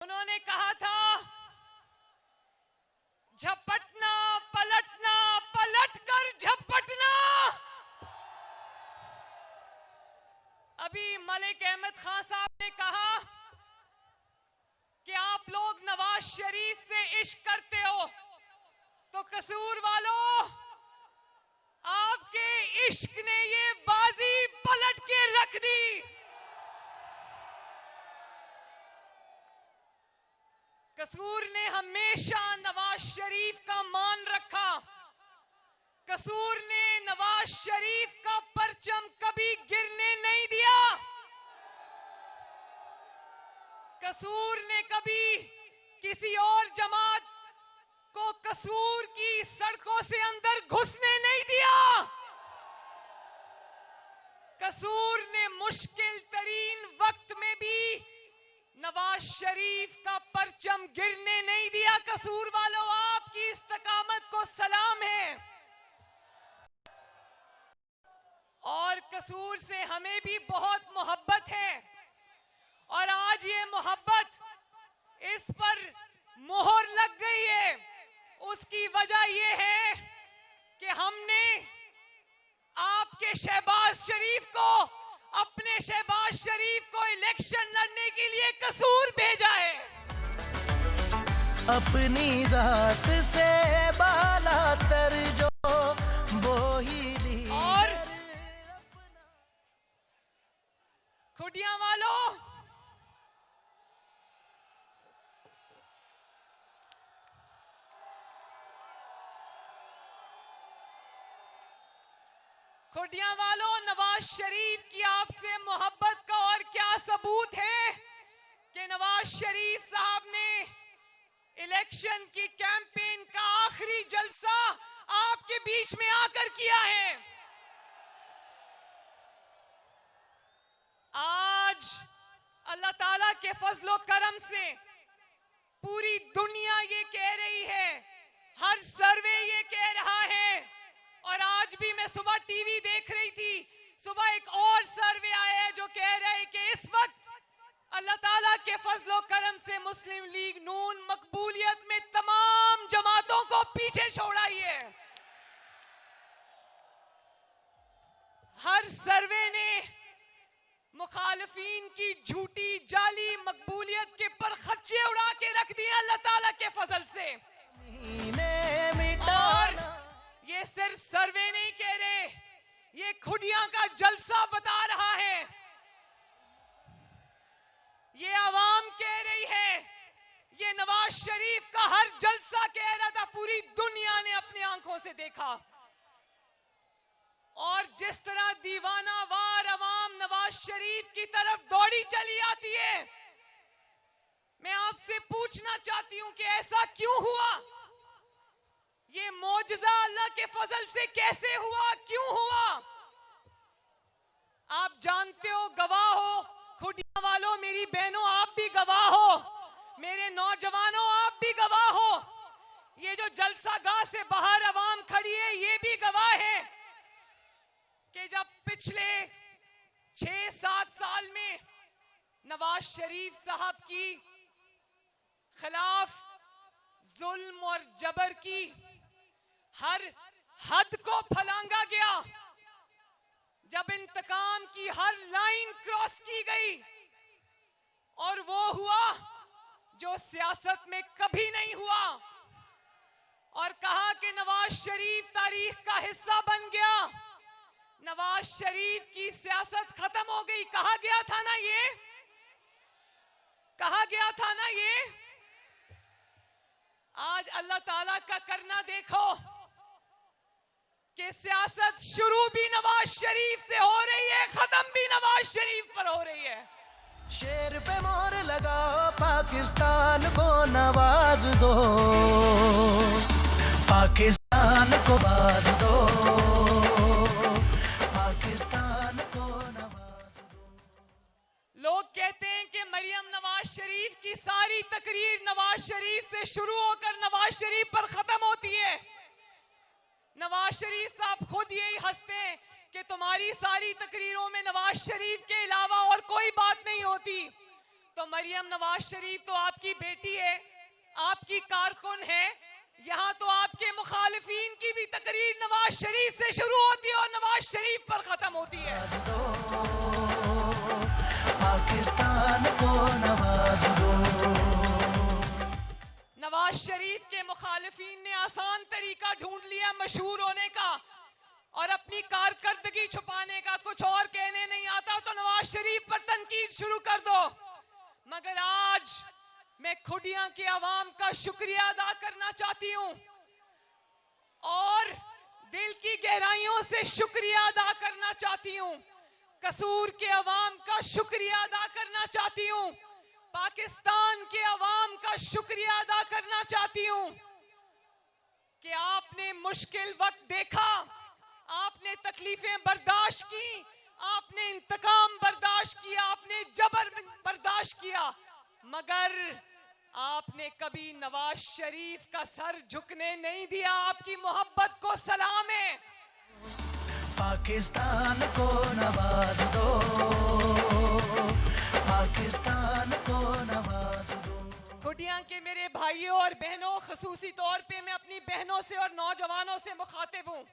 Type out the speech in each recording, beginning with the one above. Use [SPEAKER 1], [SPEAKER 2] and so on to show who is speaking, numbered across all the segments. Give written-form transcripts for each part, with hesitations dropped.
[SPEAKER 1] उन्होंने कहा था झपटना पलटना, पलटकर झपटना। अभी मलिक अहमद खान साहब ने कहा कि आप लोग नवाज शरीफ से इश्क करते हो, तो कसूर वालों, आपके इश्क ने ये बाजी पलट के रख दी। कसूर ने हमेशा नवाज शरीफ का मान रखा। कसूर ने नवाज शरीफ का परचम कभी गिरने नहीं दिया। कसूर ने कभी किसी और जमात को कसूर की सड़कों से अंदर घुसने नहीं दिया। कसूर ने मुश्किल तरीन वक्त में भी नवाज शरीफ का परचम गिरने नहीं दिया। कसूर वालों, आपकी इस्तकामत को सलाम है। और कसूर से हमें भी बहुत मोहब्बत है, और आज ये मोहब्बत इस पर मोहर लग गई है। उसकी वजह ये है कि हमने आपके शहबाज शरीफ को, अपने शहबाज शरीफ को इलेक्शन लड़ने के लिए कसूर भेजा है।
[SPEAKER 2] अपनी जात से बाला तर जो वो ही
[SPEAKER 1] और खुटिया वालों, खुटिया वालों, नवाज शरीफ की आपसे मोहब्बत का और क्या सबूत है कि नवाज शरीफ साहब ने इलेक्शन की कैंपेन का आखिरी जलसा आपके बीच में आकर किया है। आज अल्लाह ताला के फजलो करम से पूरी दुनिया ये कह रही है, हर सर्वे ये कह रहा है, और आज भी मैं सुबह टीवी देख रही थी, सुबह एक और सर्वे आया है जो कह रहे हैं कि इस वक्त अल्लाह ताला के फजलो करम से मुस्लिम लीग नून मकबूलियत में तमाम जमातों को पीछे छोड़ाई है। हर सर्वे ने मुखालिफिन की झूठी जाली मकबूलियत के पर खर्चे उड़ा के रख दिए अल्लाह ताला के फजल से। और ये सिर्फ सर्वे नहीं कह रहे, ये खुदियां का जलसा बता रहा है, ये आवाम कह रही है, ये नवाज शरीफ का हर जलसा कह रहा था, पूरी दुनिया ने अपनी आंखों से देखा। और जिस तरह दीवाना वार अवाम नवाज शरीफ की तरफ दौड़ी चली आती है, मैं आपसे पूछना चाहती हूं कि ऐसा क्यों हुआ? ये मौजज़ा अल्लाह के फजल से कैसे हुआ, क्यों हुआ? आप जानते हो, गवाह हो, खुदिया वालों, मेरी बहनों, आप भी गवाह हो, मेरे नौजवानों आप भी गवाह हो, ये जो जलसागाह से बाहर अवाम खड़ी है ये भी गवाह है कि जब पिछले 6-7 साल में नवाज शरीफ साहब की खिलाफ जुल्म और जबर की हर हद को फलांगा गया, जब इंतकाम की हर लाइन क्रॉस की गई, और वो हुआ जो सियासत में कभी नहीं हुआ, और कहा कि नवाज शरीफ तारीख का हिस्सा बन गया, नवाज शरीफ की सियासत खत्म हो गई। कहा गया था ना ये, कहा गया था ना ये। आज अल्लाह ताला का करना देखो कि सियासत शुरू भी नवाज शरीफ से हो रही है, खत्म भी नवाज शरीफ पर हो रही है।
[SPEAKER 2] शेर पे मोहर लगाओ, पाकिस्तान को नवाज दो, पाकिस्तान को बाज दो, पाकिस्तान को नवाज दो।
[SPEAKER 1] लोग कहते हैं कि मरियम नवाज शरीफ की सारी तकरीर नवाज शरीफ से शुरू होकर नवाज शरीफ पर खत्म होती है। नवाज शरीफ साहब खुद यही हंसते हैं कि तुम्हारी सारी तकरीरों में नवाज शरीफ के अलावा और कोई बात नहीं होती। तो मरियम नवाज शरीफ तो आपकी बेटी है, आपकी कारकुन है। यहाँ तो आपके मुखालिफिन की भी तकरीर नवाज शरीफ से शुरू होती है और नवाज शरीफ पर खत्म होती है।
[SPEAKER 2] पाकिस्तान को नवाज दो।
[SPEAKER 1] नवाज शरीफ के मुखालिफिन ने आसान तरीका ढूंढ लिया मशहूर होने का और अपनी कारकर्दगी छुपाने का। कुछ और कहने नहीं आता तो नवाज शरीफ पर तनकीद शुरू कर दो। मगर आज मैं खुडिया के अवाम का शुक्रिया अदा करना चाहती हूं और दिल की गहराइयों से शुक्रिया अदा करना चाहती हूं। कसूर के अवाम का शुक्रिया अदा करना चाहती हूं। पाकिस्तान के अवाम का शुक्रिया अदा करना चाहती हूं कि आपने मुश्किल वक्त देखा, आपने तकलीफें बर्दाश्त की, आपने इंतकाम बर्दाश्त किया, आपने जबर बर्दाश्त किया, मगर आपने कभी नवाज शरीफ का सर झुकने नहीं दिया। आपकी मोहब्बत को सलाम है।
[SPEAKER 2] पाकिस्तान को नवाज दो, पाकिस्तान को नवाज दो।
[SPEAKER 1] खुडिया के मेरे भाइयों और बहनों, खसूसी तौर पे मैं अपनी बहनों से और नौजवानों से मुखातिब हूँ,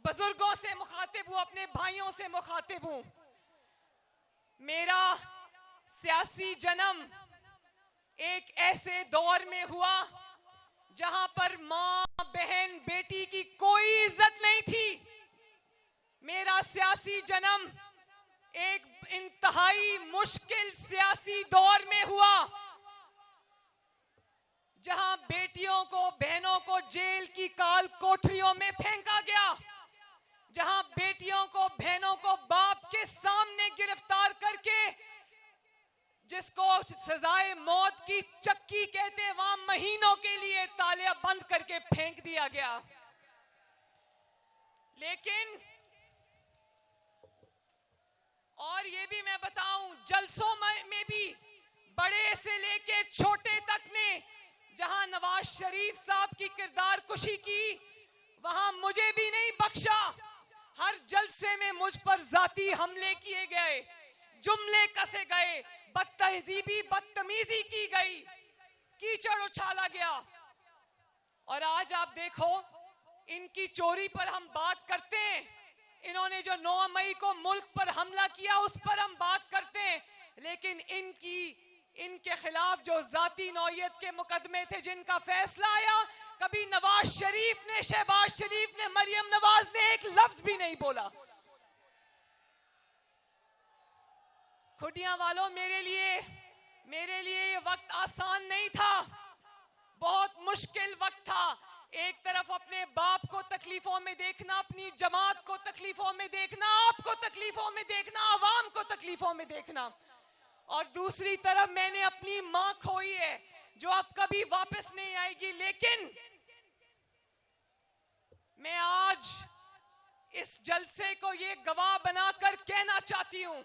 [SPEAKER 1] बुजुर्गों से मुखातिब हूँ, अपने भाइयों से मुखातिब हूँ। मेरा सियासी जन्म एक ऐसे दौर में हुआ जहां पर मां, बहन, बेटी की कोई इज्जत नहीं थी। मेरा सियासी जन्म एक इंतहाई मुश्किल सियासी दौर में हुआ जहां बेटियों को, बहनों को जेल की काल कोठरियों में फेंका गया, जहां बेटियों को, बहनों को बाप के सामने गिरफ्तार करके, जिसको सजाए मौत की चक्की कहते, वहां महीनों के लिए तालियां बंद करके फेंक दिया गया। लेकिन और ये भी मैं बताऊं, जलसों में भी बड़े से लेके छोटे तक ने जहां नवाज शरीफ साहब की किरदार कुशी की, वहां मुझे भी नहीं बख्शा। हर जलसे में मुझ पर जाती हमले किए गए, जुमले कसे गए, बदतमीजी की गई, कीचड़ उछाला गया। और आज आप देखो, इनकी चोरी पर हम बात करते हैं, इन्होंने जो 9 मई को मुल्क पर हमला किया उस पर हम बात करते हैं, लेकिन इनके खिलाफ जो जाती नौयत के मुकदमे थे जिनका फैसला आया, कभी नवाज शरीफ ने, शहबाज शरीफ ने, मरियम नवाज ने एक लफ्ज भी नहीं बोला। खुडिया वालों, मेरे लिए ये वक्त आसान नहीं था, बहुत मुश्किल वक्त था। एक तरफ अपने बाप को तकलीफों में देखना, अपनी जमात को तकलीफों में देखना, आपको तकलीफों में देखना, आवाम को तकलीफों में देखना, और दूसरी तरफ मैंने अपनी मां खोई है जो अब कभी वापस नहीं आएगी। लेकिन मैं आज इस जलसे को ये गवाह बनाकर कहना चाहती हूं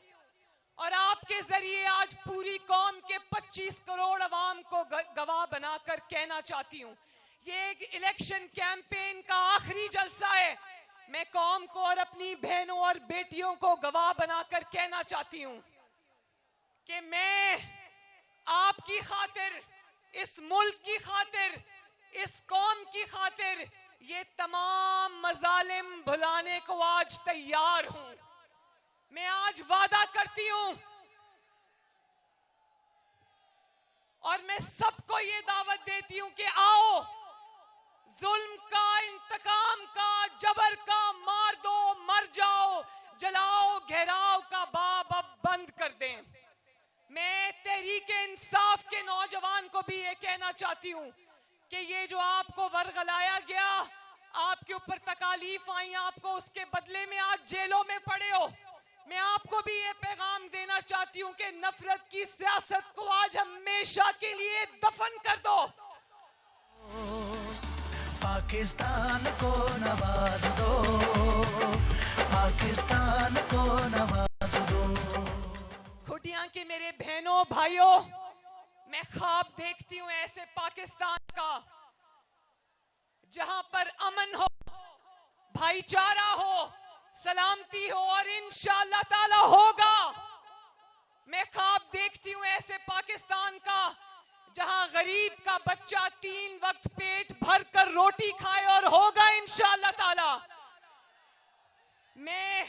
[SPEAKER 1] और आपके जरिए आज पूरी कौम के 25 करोड़ अवाम को गवाह बनाकर कहना चाहती हूं, ये एक इलेक्शन कैंपेन का आखिरी जलसा है। मैं कौम को और अपनी बहनों और बेटियों को गवाह बनाकर कहना चाहती हूं कि मैं आपकी खातिर, इस मुल्क की खातिर, इस कौम की खातिर ये तमाम मजालिम भुलाने को आज तैयार हूं। मैं आज वादा करती हूं और मैं सबको ये दावत देती हूं कि आओ, जुल्म का, इंतकाम का, जबर का मार दो, मर जाओ, जलाओ, घेराव का बाब अब बंद कर दें। मैं तहरीके इंसाफ के नौजवान को भी ये कहना चाहती हूं कि ये जो आपको वरगलाया गया, आपके ऊपर तकालीफ आई, आपको उसके बदले में आज जेलों में पड़े हो, मैं आपको भी ये पैगाम देना चाहती हूं कि नफरत की सियासत को आज हमेशा के लिए दफन कर दो।
[SPEAKER 2] पाकिस्तान को नवाज दो, पाकिस्तान को नवाज दो।
[SPEAKER 1] खुडिया के मेरे बहनों, भाइयों, मैं ख्वाब देखती हूं ऐसे पाकिस्तान का जहां पर अमन हो, भाईचारा हो, सलामती हो, और इंशाअल्लाह ताला होगा। मैं ख्वाब देखती हूं ऐसे पाकिस्तान का जहां गरीब का बच्चा 3 वक्त पेट भर कर रोटी खाए, और होगा इंशाअल्लाह ताला। मैं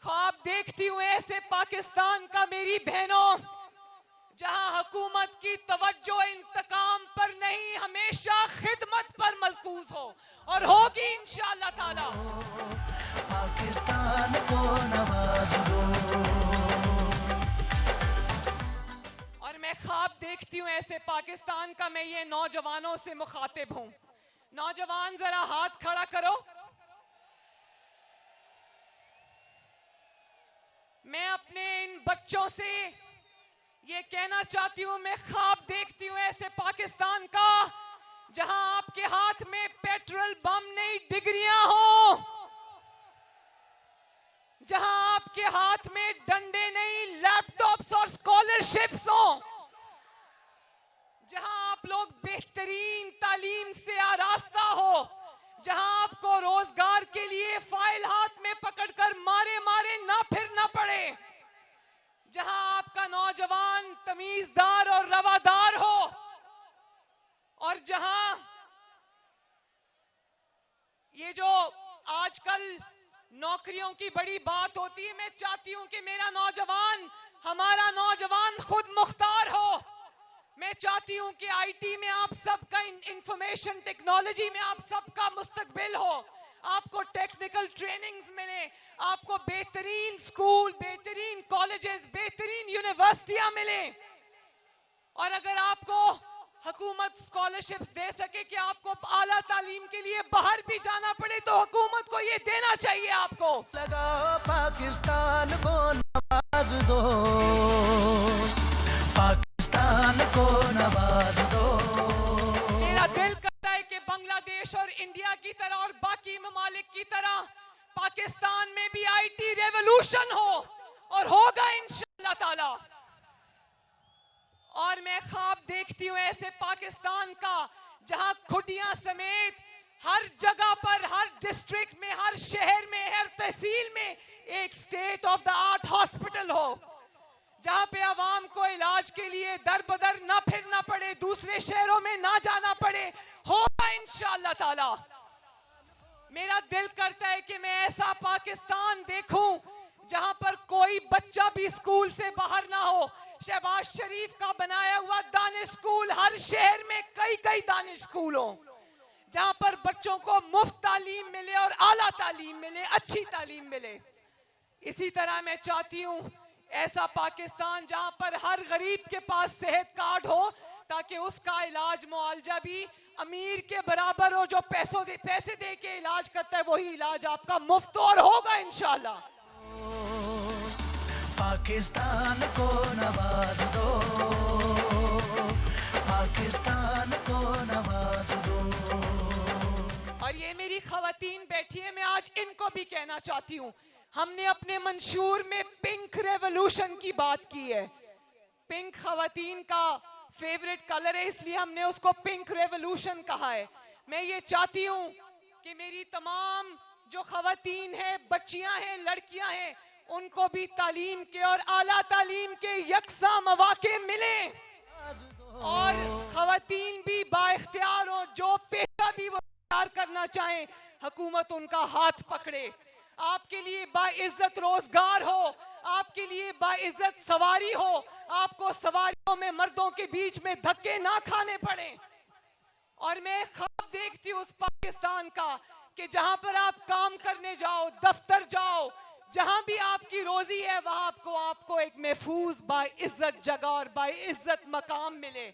[SPEAKER 1] ख्वाब देखती हूं ऐसे पाकिस्तान का मेरी बहनों, जहां हुकूमत की तवज्जो इंतकाम पर नहीं, हमेशा खिदमत पर मरकूज हो, और होगी इंशाअल्लाह ताला।
[SPEAKER 2] पाकिस्तान को नवाज दो।
[SPEAKER 1] और मैं ख्वाब देखती हूं ऐसे पाकिस्तान का, मैं ये नौजवानों से मुखातिब हूं। नौजवान जरा हाथ खड़ा करो। मैं अपने इन बच्चों से ये कहना चाहती हूं, मैं ख्वाब देखती हूं ऐसे पाकिस्तान का जहां आपके हाथ में पेट्रोल बम नहीं, डिग्रियां हो, जहां आपके हाथ में डंडे नहीं, लैपटॉप्स और स्कॉलरशिप्स हो, जहां आप लोग बेहतरीन तालीम से आरास्ता हो, जहां आपको रोजगार के लिए फाइल हाथ में पकड़कर मारे मारे ना फिरना पड़े, जहां आपका नौजवान तमीजदार और रवादार हो, और जहां ये जो आजकल नौकरियों की बड़ी बात होती है, मैं चाहती हूं कि मेरा नौजवान, हमारा नौजवान खुद मुख्तार हो। मैं चाहती हूं कि आईटी में आप सबका, इंफॉर्मेशन टेक्नोलॉजी में आप सबका मुस्तकबिल हो, आपको टेक्निकल ट्रेनिंग्स मिले, आपको बेहतरीन स्कूल, बेहतरीन कॉलेजेस, बेहतरीन यूनिवर्सिटियां मिले, और अगर आपको हुकूमत स्कॉलरशिप्स दे सके कि आपको आला तालीम के लिए बाहर भी जाना पड़े, तो हुकूमत को ये देना चाहिए आपको।
[SPEAKER 2] लगाओ पाकिस्तान को नवाज दो, पाकिस्तान को नवाज दो।
[SPEAKER 1] मेरा दिल करता है कि बांग्लादेश और इंडिया की तरह और बाकी ममालिक की तरह पाकिस्तान में भी आईटी रेवोल्यूशन हो, और होगा इंशाअल्लाह ताला। और मैं ख्वाब देखती हूं ऐसे पाकिस्तान का जहां खुटियां समेत हर जगह पर, हर डिस्ट्रिक्ट में, हर शहर में, हर तहसील में एक state of the art hospital हो, जहां पे आवाम को इलाज के लिए दर बदर ना फिरना पड़े, दूसरे शहरों में ना जाना पड़े, होगा इंशाअल्लाह ताला। मेरा दिल करता है कि मैं ऐसा पाकिस्तान देखूं जहां पर कोई बच्चा भी स्कूल से बाहर ना हो। शहबाज शरीफ का बनाया हुआ दानिश स्कूल, हर शहर में कई कई दानिश स्कूल हो, जहां पर बच्चों को मुफ्त तालीम मिले और आला तालीम मिले, अच्छी तालीम मिले। इसी तरह मैं चाहती हूं ऐसा पाकिस्तान जहां पर हर गरीब के पास सेहत कार्ड हो, ताकि उसका इलाज मुआवजा भी अमीर के बराबर हो। जो पैसे दे के इलाज करता है वही इलाज आपका मुफ्त और होगा इंशाअल्लाह।
[SPEAKER 2] पाकिस्तान को नवाज दो, पाकिस्तान को नवाज दो।
[SPEAKER 1] और ये मेरी खवातीन बैठी है, मैं आज इनको भी कहना चाहती हूँ, हमने अपने मंशूर में पिंक रेवोल्यूशन की बात की है। पिंक खवातीन का फेवरेट कलर है, इसलिए हमने उसको पिंक रेवोल्यूशन कहा है। मैं ये चाहती हूँ कि मेरी तमाम जो खवातीन है, बच्चियां हैं, लड़कियां हैं, उनको भी तालीम के और आला तालीम के यकसा मौके मिले, और खवातीन भी बाइख्तियार हो, जो पेशा भी वो इख्तियार करना चाहें, हुकूमत उनका हाथ पकड़े, आपके लिए बाइज्जत रोजगार हो, आपके लिए बाइज्जत सवारी हो, आपको सवारियों में मर्दों के बीच में धक्के ना खाने पड़े। और मैं ख्वाब देखती हूँ उस पाकिस्तान का कि जहां पर आप काम करने जाओ, दफ्तर जाओ, जहां भी आपकी रोजी है, वहां आपको एक महफूज बाइज्जत जगह और बाइज्जत मकाम मिले।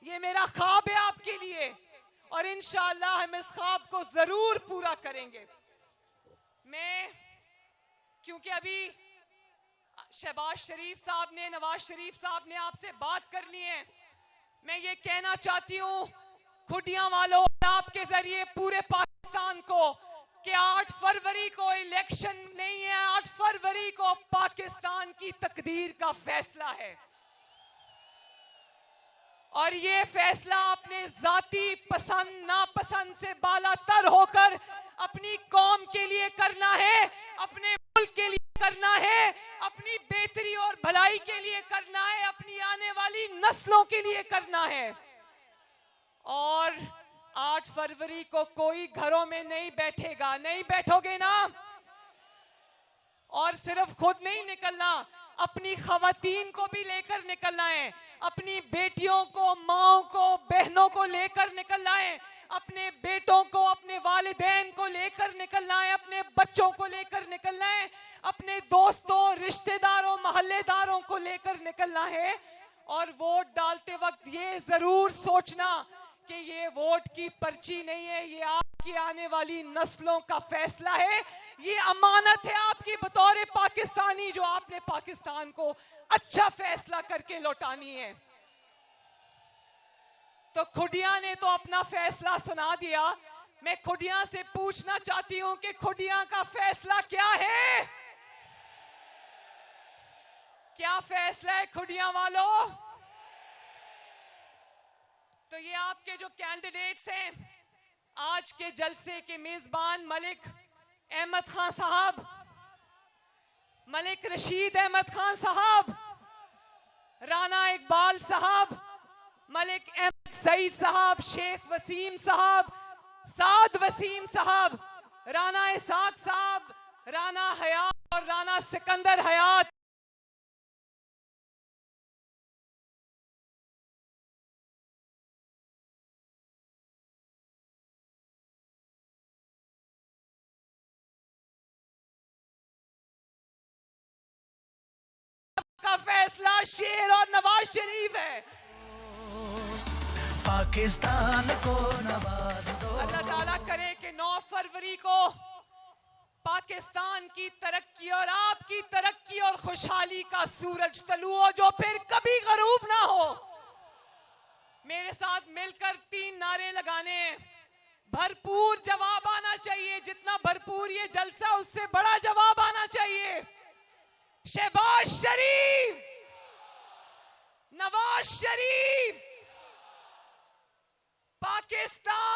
[SPEAKER 1] ये मेरा ख्वाब है आपके लिए, और इंशाअल्लाह हम इस ख्वाब को जरूर पूरा करेंगे। मैं, क्योंकि अभी शहबाज शरीफ साहब ने, नवाज शरीफ साहब ने आपसे बात कर ली है, मैं ये कहना चाहती हूँ खुटियां वालों, आपके जरिए पूरे पाकिस्तान को, कि 8 फरवरी को इलेक्शन नहीं है, 8 फरवरी को पाकिस्तान की तकदीर का फैसला है, और ये फैसला अपने जाती पसंद नापसंद से बालातर होकर अपनी कौम के लिए करना है, अपने मुल्क के लिए करना है, अपनी बेहतरी और भलाई के लिए करना है, अपनी आने वाली नस्लों के लिए करना है। और 8 फरवरी को कोई घरों में नहीं बैठेगा, नहीं बैठोगे ना? और सिर्फ खुद नहीं निकलना, अपनी खवातीन को भी लेकर निकलना है, अपनी बेटियों को, माओं को, बहनों को लेकर निकलना है, अपने बेटों को, अपने वालिदैन को लेकर निकलना है, अपने बच्चों को लेकर निकलना है, अपने दोस्तों, रिश्तेदारों, मोहल्लेदारों को लेकर निकलना है। और वोट डालते वक्त ये जरूर सोचना कि ये वोट की पर्ची नहीं है, ये आपकी आने वाली नस्लों का फैसला है, ये अमानत है आपकी बतौर पाकिस्तानी, जो आपने पाकिस्तान को अच्छा फैसला करके लौटानी है। तो खुडिया ने तो अपना फैसला सुना दिया, मैं खुडिया से पूछना चाहती हूं कि खुडिया का फैसला क्या है? क्या फैसला है खुडिया वालों? तो ये आपके जो कैंडिडेट्स हैं, आज के जलसे के मेजबान मलिक अहमद खान साहब, मलिक रशीद अहमद खान साहब, राना इकबाल साहब, मलिक अहमद सईद साहब, शेख वसीम साहब, साद वसीम साहब, राना इसाक साहब, राना हयात और राना सिकंदर हयात, का फैसला शेर और नवाज शरीफ है।
[SPEAKER 2] पाकिस्तान को नवाज दो।
[SPEAKER 1] अल्लाह ताला करे कि 9 फरवरी को पाकिस्तान की तरक्की और आपकी तरक्की और खुशहाली का सूरज तलू हो, जो फिर कभी गरूब ना हो। मेरे साथ मिलकर 3 नारे लगाने हैं। भरपूर जवाब आना चाहिए, जितना भरपूर ये जलसा उससे बड़ा जवाब आना चाहिए। शहबाज शरीफ, नवाज शरीफ, पाकिस्तान